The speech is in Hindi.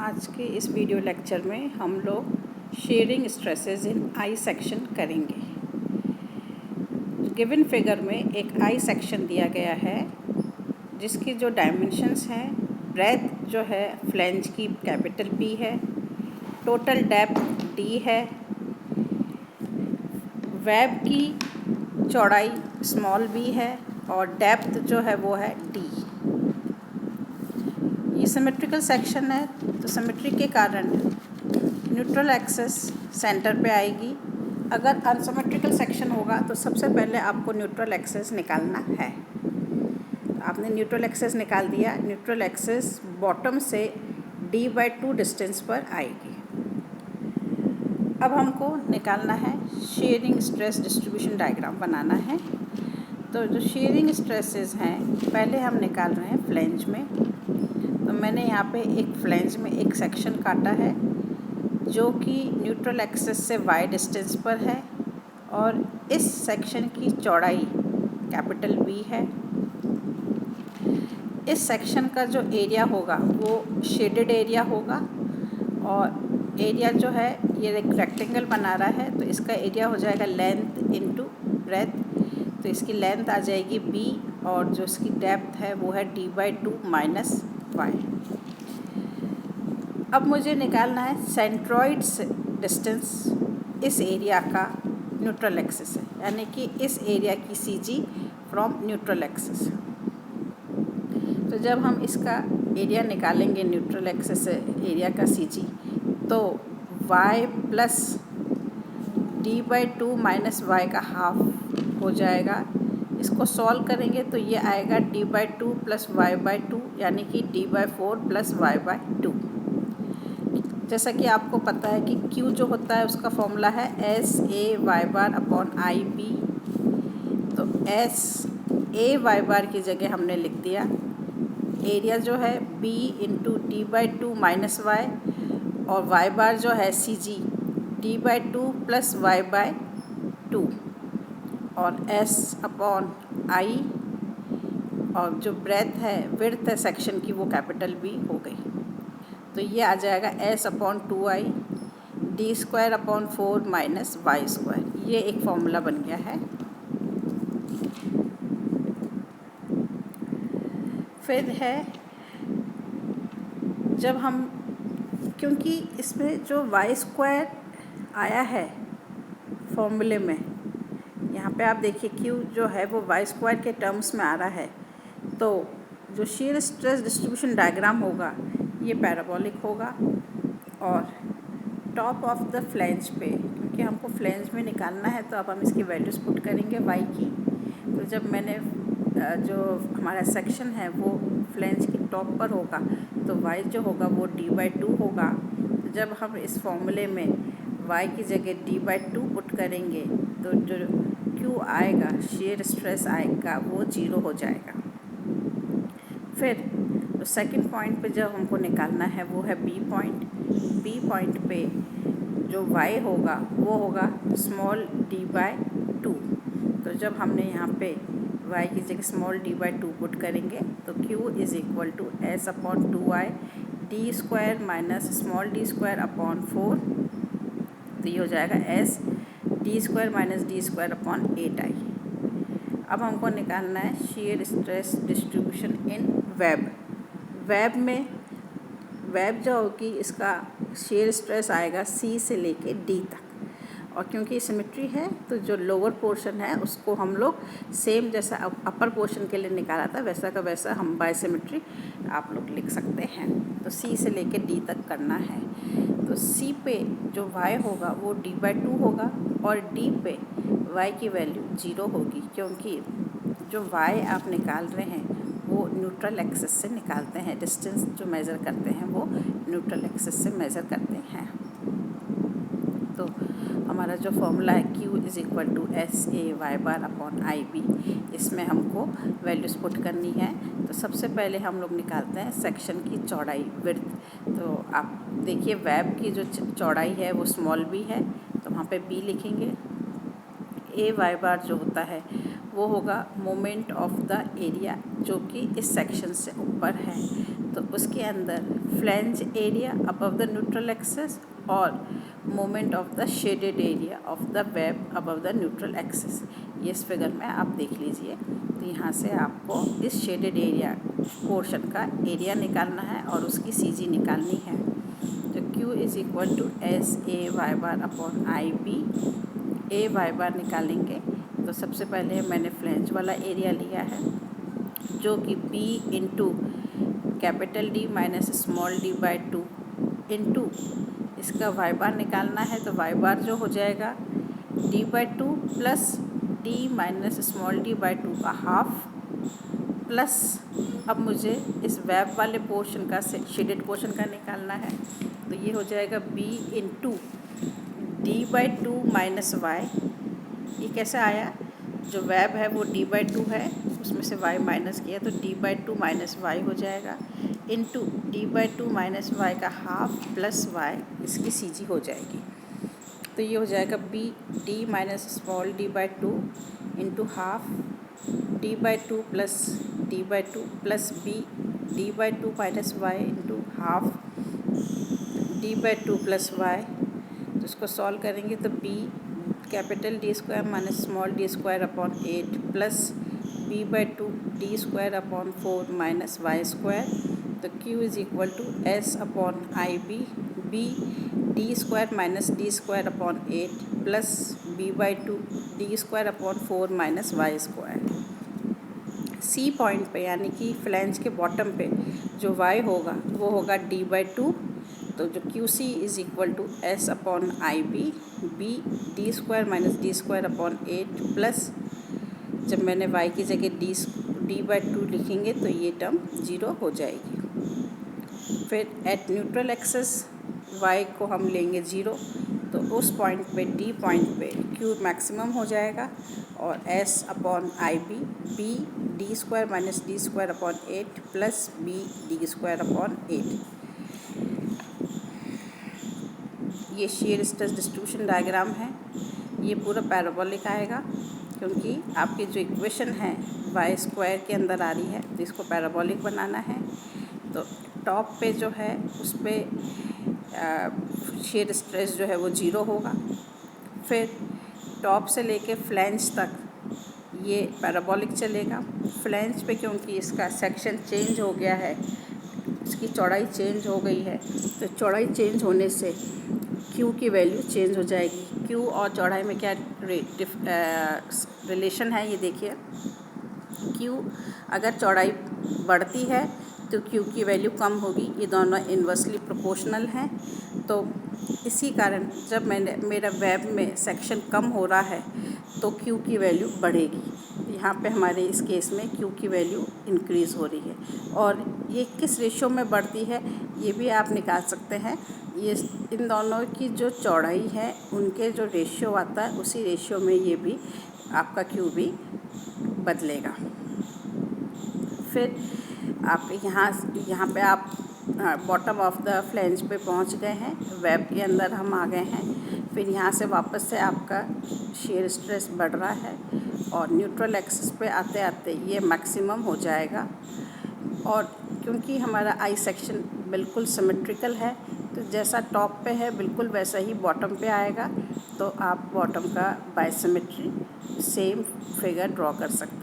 आज के इस वीडियो लेक्चर में हम लोग sharing stresses in I section करेंगे। गिवन फिगर में एक आई सेक्शन दिया गया है जिसकी जो डायमेंशंस हैं, ब्रेथ जो है फ्लैंज की कैपिटल पी है, टोटल डेप्थ डी है, वेब की चौड़ाई स्मॉल बी है और डेप्थ जो है वो है डी। ये सिमेट्रिकल सेक्शन है तो सिमेट्री के कारण न्यूट्रल एक्सिस सेंटर पे आएगी। अगर अनसिमेट्रिकल सेक्शन होगा तो सबसे पहले आपको न्यूट्रल एक्सिस निकालना है। आपने न्यूट्रल एक्सिस निकाल दिया। न्यूट्रल एक्सिस बॉटम से d/2 डिस्टेंस पर आएगी। अब हमको निकालना है शेयरिंग स्ट्रेस डिस्ट्रीब्यूशन डायग्राम बनाना है। तो जो शेयरिंग स्ट्रेसेस हैं पहले हम निकाल रहे हैं फ्लैंज में। तो मैंने यहाँ पे एक फ्लैंज में एक सेक्शन काटा है जो कि न्यूट्रल एक्सिस से y डिस्टेंस पर है और इस सेक्शन की चौड़ाई कैपिटल B है। इस सेक्शन का जो एरिया होगा वो शेडेड एरिया होगा और एरिया जो है ये एक रेक्टेंगल बना रहा है तो इसका एरिया हो जाएगा लेंथ इनटू ब्रेथ। तो इसकी लेंथ आ जाएगी B और जो इसकी डेप्थ है वो है d/2 माइनस y। अब मुझे निकालना है सेंट्रॉइड्स डिस्टेंस इस एरिया का न्यूट्रल एक्सिस है, यानी कि इस एरिया की CG फ्रॉम न्यूट्रल एक्सिस। तो जब हम इसका एरिया निकालेंगे न्यूट्रल एक्सिस से एरिया का CG तो y plus d/2 minus y का हाफ हो जाएगा। इसको सॉल्व करेंगे तो ये आएगा d/2 प्लस y/2 यानी कि d/4 प्लस y/2। जैसा कि आपको पता है कि Q जो होता है उसका फॉर्मूला है SA/y/IB। तो SA/y की जगह हमने लिख दिया। एरिया जो है B into d/2 minus y और y जो है CG d/2 प्लस y/2 और S/I और जो ब्रेथ है विड्थ है सेक्शन की वो कैपिटल B हो गई। तो ये आ जाएगा S/2I d²/4 माइनस y²। ये एक फॉर्मूला बन गया है। फिर है जब हम, क्योंकि इसमें जो y² आया है फॉर्मूले में, यहाँ पे आप देखिए Q जो है वो y² के टर्म्स में आ रहा है। तो जो शेयर स्ट्रेस डिस्ट्रीब्यूशन डायग्राम होगा ये पैराबोलिक होगा और टॉप ऑफ द फ्लैंज पे, क्योंकि हमको फ्लैंज में निकालना है तो अब हम इसकी वैल्यूज़ पुट करेंगे y की। तो जब मैंने जो हमारा सेक्शन है वो फ्लैंज की टॉप पर होगा तो y जो होगा वो d/2 होगा। तो जब हम इस फॉर्मूले में y की जगह d/2 पुट करेंगे तो जो Q आएगा, शेयर स्ट्रेस आएगा, वो 0 हो जाएगा। फिर तो सेकंड पॉइंट पे जब हमको निकालना है वो है B पॉइंट। B पॉइंट पे जो y होगा वो होगा स्मॉल d/2। तो जब हमने यहाँ पे y की जगह स्मॉल d/2 पुट करेंगे तो Q is equal to S/2I d² minus small d²/4। तो ये हो जाएगा S d² माइनस d²/8I। अब हमको निकालना है shear stress distribution in web. Web में वेब जो होगी इसका शेयर स्ट्रेस आएगा C से लेके D तक और क्योंकि सिमेट्री है तो जो लोअर पोर्शन है उसको हम लोग सेम जैसा अपर पोर्शन के लिए निकाला था वैसा का वैसा हम बाय सिमेट्री आप लोग लिख सकते हैं। तो C से लेके D तक करना है। तो C पे जो y होगा वो d/2 होगा और D पे y की वैल्यू 0 होगी, क्योंकि जो y आप निकाल रहे हैं वो न्यूट्रल एक्सिस से निकालते हैं। डिस्टेंस जो मेज़र करते हैं वो न्यूट्रल एक्सिस से मेज़र करते हैं। तो हमारा जो फॉर्मूला है Q is equal to SA/y/IB, इसमें हमको वैल्यूज़ पुट करनी है। तो सबसे पहले हम लोग निकालते हैं सेक्शन की चौड़ाई विड्थ। तो आप देखिए वेब की जो चौड़ाई है वो स्मॉल b है तो वहाँ पे B लिखेंगे। A/y जो होता है वो होगा मोमेंट ऑफ द एरिया जो कि इस सेक्शन से ऊपर है। तो उसके अंदर flange area above the neutral axis और moment of the shaded area of the web above the neutral axis. ये इस फिगर में आप देख लीजिए। तो यहाँ से आपको इस शेडेड एरिया पोर्शन का एरिया निकालना है और उसकी CG निकालनी है। तो Q is equal to SA y bar upon IB। A y bar निकालेंगे तो सबसे पहले मैंने फ्लैंज वाला एरिया लिया है जो कि B into capital D minus small d by 2 into इसका y बार निकालना है। तो y बार जो हो जाएगा d by 2 plus d minus small d by 2 का हाफ प्लस अब मुझे इस वेब वाले पोर्शन का शेडेड पोर्शन का निकालना है। तो ये हो जाएगा b into d by 2 minus y. ये कैसे आया? जो वेब है वो d बाई 2 है, उसमें से y माइनस किया तो d बाई 2 माइनस वाई हो जाएगा into d by 2 minus y का हाफ प्लस y, इसकी CG हो जाएगी। तो ये हो जाएगा b d minus small d by 2 into half d by 2 plus d by 2 plus b d by 2 minus y into half d by 2 plus y। तो इसको सॉल्व करेंगे तो b capital D square minus small d square upon 8 plus b by 2 d square upon 4 minus y square. तो Q is equal to S upon IB b d square minus d square upon 8 plus b by 2 d square upon 4 minus y square. C point पे यानी कि फ्लैंज के बॉटम पे जो y होगा वो होगा d बाई 2। तो जो QC is equal to S upon IB b d square minus d square upon 8 plus जब मैंने y की जगह d बाई 2 लिखेंगे तो ये टर्म 0 हो जाएगी। फिर एट न्यूट्रल एक्सिस y को हम लेंगे 0, तो उस पॉइंट पे d पॉइंट पे Q मैक्सिमम हो जाएगा और S upon IB b d square minus d square upon 8 plus b d square upon 8। ये शेयर स्ट्रेस डिस्ट्रीब्यूशन डायग्राम है। ये पूरा पैराबोलिक आएगा क्योंकि आपकी जो इक्वेशन है वाई स्क्वायर के अंदर आ रही है, तो इसको पैराबोलिक बनाना है। तो टॉप पे जो है उस पर शेयर स्ट्रेस जो है वो 0 होगा। फिर टॉप से लेके फ्लैंज तक ये पैराबोलिक चलेगा। फ्लैंज पे क्योंकि इसका सेक्शन चेंज हो गया है, इसकी चौड़ाई चेंज हो गई है, तो चौड़ाई चेंज होने से Q की वैल्यू चेंज हो जाएगी। Q और चौड़ाई में क्या रिलेशन है ये देखिए। Q अगर चौड़ाई बढ़ती है तो Q की वैल्यू कम होगी। ये दोनों इन्वर्सली प्रोपोर्शनल हैं। तो इसी कारण जब मेरा वेब में सेक्शन कम हो रहा है तो Q की वैल्यू बढ़ेगी। यहाँ पे हमारे इस केस में Q की वैल्यू इंक्रीज़ हो रही है। और ये किस रेशियो में बढ़ती है ये भी आप निकाल सकते हैं। ये इन दोनों की जो चौड़ाई है उनके जो रेशियो आता है उसी रेशियो में ये भी आपका Q भी बदलेगा। फिर आप यहाँ पे आप बॉटम ऑफ द फ्लैंज पे पहुँच गए हैं, वेब के अंदर हम आ गए हैं। फिर यहाँ से वापस से आपका शेयर स्ट्रेस बढ़ रहा है और न्यूट्रल एक्सिस पे आते आते ये मैक्सिमम हो जाएगा। और क्योंकि हमारा आई सेक्शन बिल्कुल सिमेट्रिकल है तो जैसा टॉप पे है बिल्कुल वैसा ही बॉटम पे आएगा। तो आप बॉटम का by symmetry same figure draw कर सकते हैं।